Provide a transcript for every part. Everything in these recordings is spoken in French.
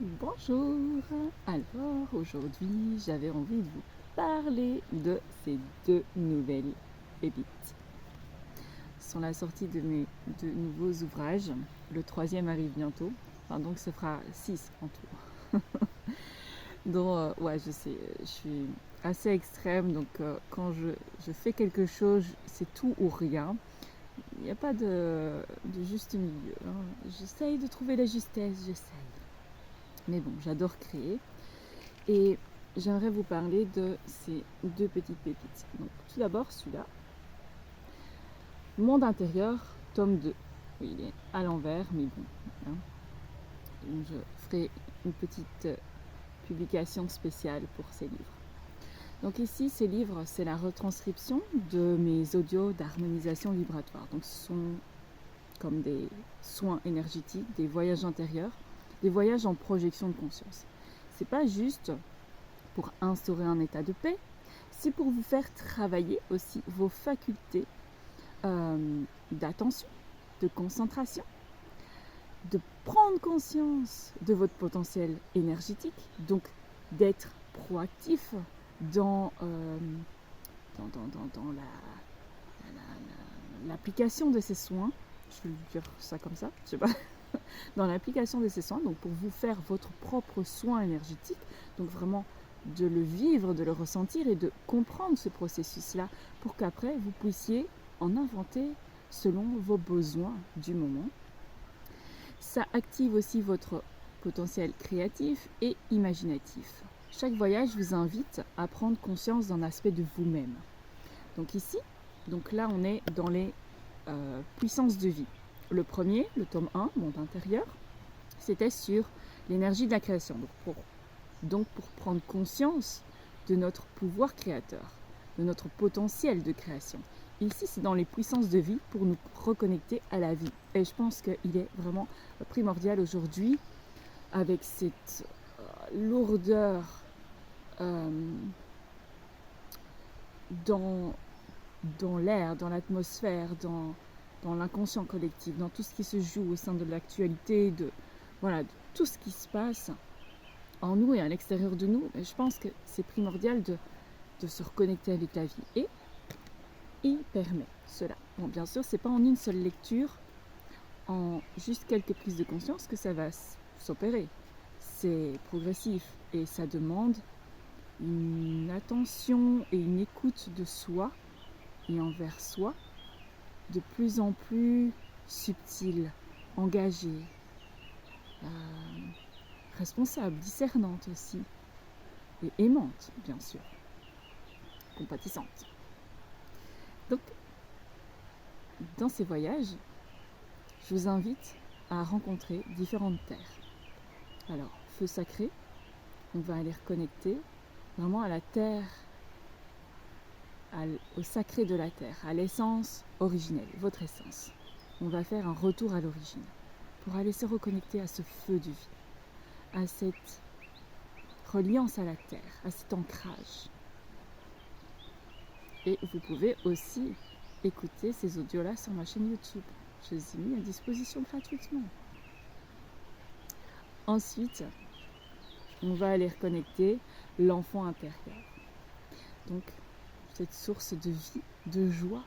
Bonjour. Alors aujourd'hui j'avais envie de vous parler de ces deux nouvelles pépites. Ce sont la sortie de mes deux nouveaux ouvrages. Le troisième arrive bientôt. Donc ce fera 6 en tout. Donc ouais, je sais, je suis assez extrême. Donc quand je fais quelque chose, c'est tout ou rien. Il n'y a pas de juste milieu. J'essaye de trouver la justesse, j'essaye. Mais bon, j'adore créer. Et j'aimerais vous parler de ces deux petites pépites. Donc, tout d'abord, celui-là. Monde intérieur, tome 2. Oui, il est à l'envers, mais bon. Hein. Donc, je ferai une petite publication spéciale pour ces livres. Donc ici, ces livres, c'est la retranscription de mes audios d'harmonisation vibratoire. Donc ce sont comme des soins énergétiques, des voyages intérieurs, des voyages en projection de conscience. C'est pas juste pour instaurer un état de paix, c'est pour vous faire travailler aussi vos facultés d'attention, de concentration, de prendre conscience de votre potentiel énergétique, donc d'être proactif dans l'application de ces soins. Je vais dire ça comme ça, je sais pas. Dans l'application de ces soins, donc pour vous faire votre propre soin énergétique, donc vraiment de le vivre, de le ressentir et de comprendre ce processus-là pour qu'après vous puissiez en inventer selon vos besoins du moment. Ça active aussi votre potentiel créatif et imaginatif. Chaque voyage vous invite à prendre conscience d'un aspect de vous-même. Donc ici, donc là on est dans les puissances de vie. Le premier, le tome 1, Monde intérieur, c'était sur l'énergie de la création. Donc pour prendre conscience de notre pouvoir créateur, de notre potentiel de création. Ici, c'est dans les puissances de vie pour nous reconnecter à la vie. Et je pense qu'il est vraiment primordial aujourd'hui, avec cette lourdeur dans l'air, dans l'atmosphère, dans l'inconscient collectif, dans tout ce qui se joue au sein de l'actualité, de tout ce qui se passe en nous et à l'extérieur de nous. Et je pense que c'est primordial de se reconnecter avec la vie. Et il permet cela. Bon, bien sûr, c'est pas en une seule lecture, en juste quelques prises de conscience que ça va s'opérer. C'est progressif et ça demande une attention et une écoute de soi et envers soi de plus en plus subtile, engagée, responsable, discernante aussi, et aimante, bien sûr, compatissante. Donc, dans ces voyages, je vous invite à rencontrer différentes terres. Alors, feu sacré, on va aller reconnecter vraiment à la terre, au sacré de la terre, à l'essence originelle, votre essence. On va faire un retour à l'origine pour aller se reconnecter à ce feu de vie, à cette reliance à la terre, à cet ancrage. Et vous pouvez aussi écouter ces audios-là sur ma chaîne YouTube. Je les ai mis à disposition gratuitement. Ensuite, on va aller reconnecter l'enfant intérieur. Donc, cette source de vie, de joie,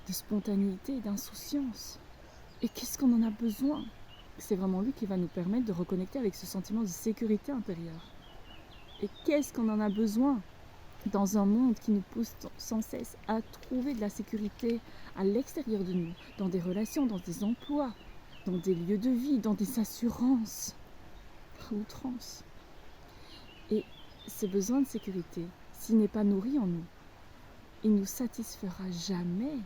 de spontanéité, d'insouciance. Et qu'est-ce qu'on en a besoin? C'est vraiment lui qui va nous permettre de reconnecter avec ce sentiment de sécurité intérieure. Et qu'est-ce qu'on en a besoin dans un monde qui nous pousse sans cesse à trouver de la sécurité à l'extérieur de nous, dans des relations, dans des emplois, dans des lieux de vie, dans des assurances à outrance. Et ce besoin de sécurité, s'il n'est pas nourri en nous, il ne nous satisfera jamais.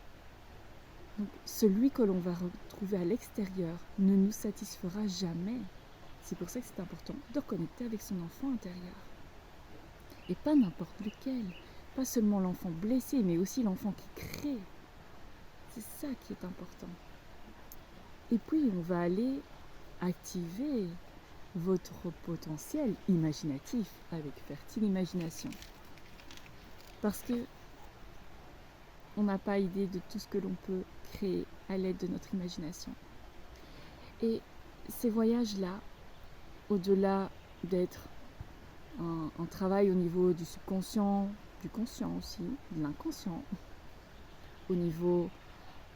Donc, celui que l'on va retrouver à l'extérieur ne nous satisfera jamais. C'est pour ça que c'est important de reconnecter avec son enfant intérieur. Et pas n'importe lequel. Pas seulement l'enfant blessé, mais aussi l'enfant qui crée. C'est ça qui est important. Et puis, on va aller activer votre potentiel imaginatif avec fertile imagination. Parce que on n'a pas idée de tout ce que l'on peut créer à l'aide de notre imagination. Et ces voyages-là, au-delà d'être un travail au niveau du subconscient, du conscient aussi, de l'inconscient, au niveau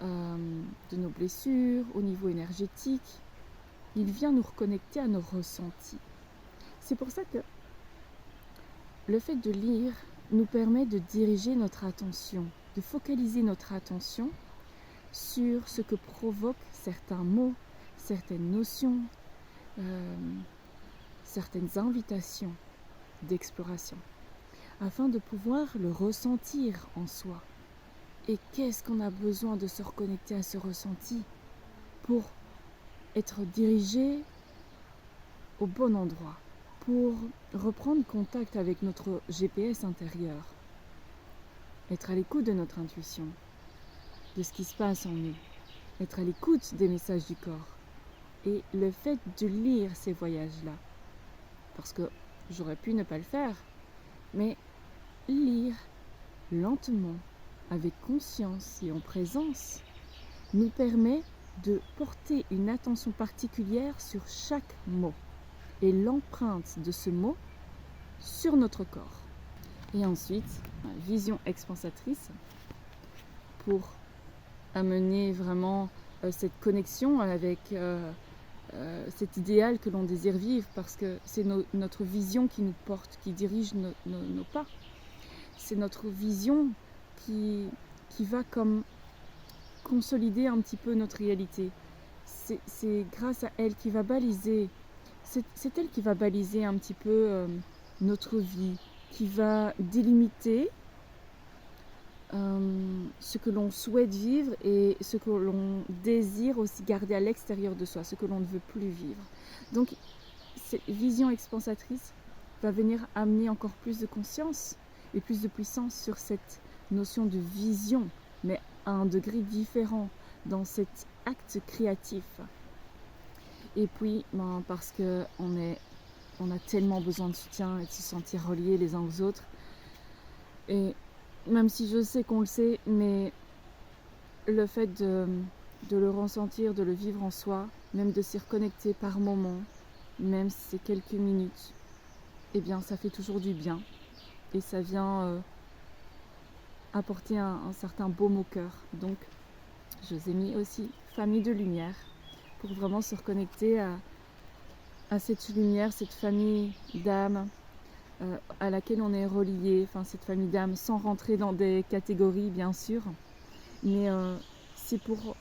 de nos blessures, au niveau énergétique. Il vient nous reconnecter à nos ressentis. C'est pour ça que le fait de lire nous permet de diriger notre attention, de focaliser notre attention sur ce que provoquent certains mots, certaines notions, certaines invitations d'exploration, afin de pouvoir le ressentir en soi. Et qu'est-ce qu'on a besoin de se reconnecter à ce ressenti pour être dirigé au bon endroit, pour reprendre contact avec notre GPS intérieur, être à l'écoute de notre intuition, de ce qui se passe en nous, être à l'écoute des messages du corps. Et le fait de lire ces voyages-là, parce que j'aurais pu ne pas le faire, mais lire lentement, avec conscience et en présence, nous permet de porter une attention particulière sur chaque mot et l'empreinte de ce mot sur notre corps. Et ensuite, vision expansatrice pour amener vraiment cette connexion avec cet idéal que l'on désire vivre, parce que c'est notre vision qui nous porte, qui dirige nos pas. C'est notre vision qui va comme consolider un petit peu notre réalité. C'est grâce à elle qui va baliser, c'est elle qui va baliser un petit peu notre vie, qui va délimiter ce que l'on souhaite vivre et ce que l'on désire aussi garder à l'extérieur de soi, ce que l'on ne veut plus vivre. Donc, cette vision expansatrice va venir amener encore plus de conscience et plus de puissance sur cette notion de vision, mais à un degré différent dans cet acte créatif. Et puis, parce qu'on a tellement besoin de soutien et de se sentir reliés les uns aux autres. Et même si je sais qu'on le sait, mais le fait de le ressentir, de le vivre en soi, même de s'y reconnecter par moment, même si c'est quelques minutes, eh bien ça fait toujours du bien. Et ça vient apporter un certain baume au cœur. Donc, je vous ai mis aussi famille de lumière pour vraiment se reconnecter à cette lumière, cette famille d'âmes à laquelle on est relié, enfin cette famille d'âmes, sans rentrer dans des catégories bien sûr, mais c'est pour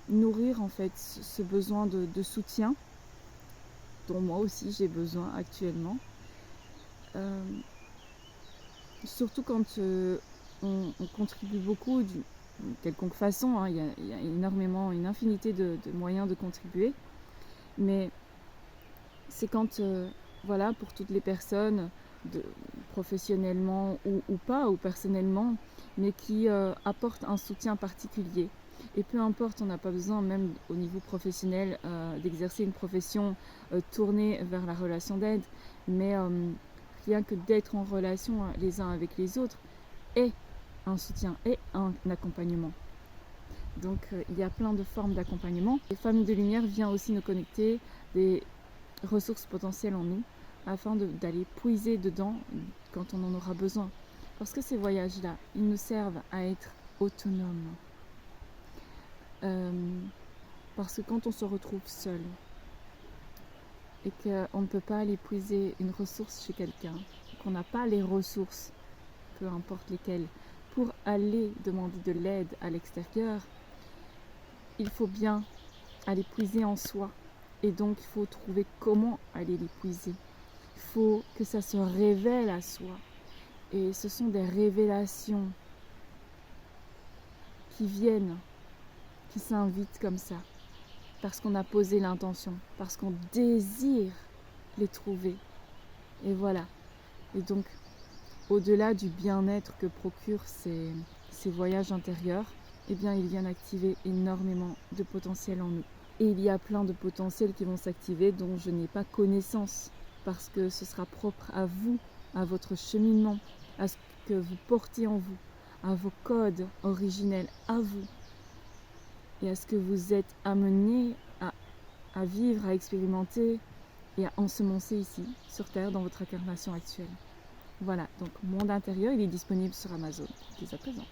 nourrir en fait ce besoin de soutien dont moi aussi j'ai besoin actuellement, surtout quand on contribue beaucoup d'une quelconque façon, hein. Il y a énormément, une infinité de moyens de contribuer, mais c'est quand voilà, pour toutes les personnes, professionnellement ou pas, ou personnellement, mais qui apportent un soutien particulier. Et peu importe, on n'a pas besoin, même au niveau professionnel, d'exercer une profession tournée vers la relation d'aide, mais rien que d'être en relation les uns avec les autres est un soutien et un accompagnement. Donc il y a plein de formes d'accompagnement. Les Familles de Lumière vient aussi nous connecter des ressources potentielles en nous, afin d'aller puiser dedans quand on en aura besoin. Parce que ces voyages-là, ils nous servent à être autonomes. Parce que quand on se retrouve seul et qu'on ne peut pas aller puiser une ressource chez quelqu'un, qu'on n'a pas les ressources, peu importe lesquelles, pour aller demander de l'aide à l'extérieur, il faut bien aller puiser en soi. Et donc, il faut trouver comment aller les puiser. Il faut que ça se révèle à soi. Et ce sont des révélations qui viennent, qui s'invitent comme ça, parce qu'on a posé l'intention, parce qu'on désire les trouver. Et voilà. Et donc, au-delà du bien-être que procurent ces voyages intérieurs, eh bien, ils viennent activer énormément de potentiel en nous. Et il y a plein de potentiels qui vont s'activer dont je n'ai pas connaissance, parce que ce sera propre à vous, à votre cheminement, à ce que vous portez en vous, à vos codes originels, à vous, et à ce que vous êtes amené à vivre, à expérimenter, et à ensemencer ici, sur Terre, dans votre incarnation actuelle. Voilà, donc Monde intérieur, il est disponible sur Amazon dès à présent.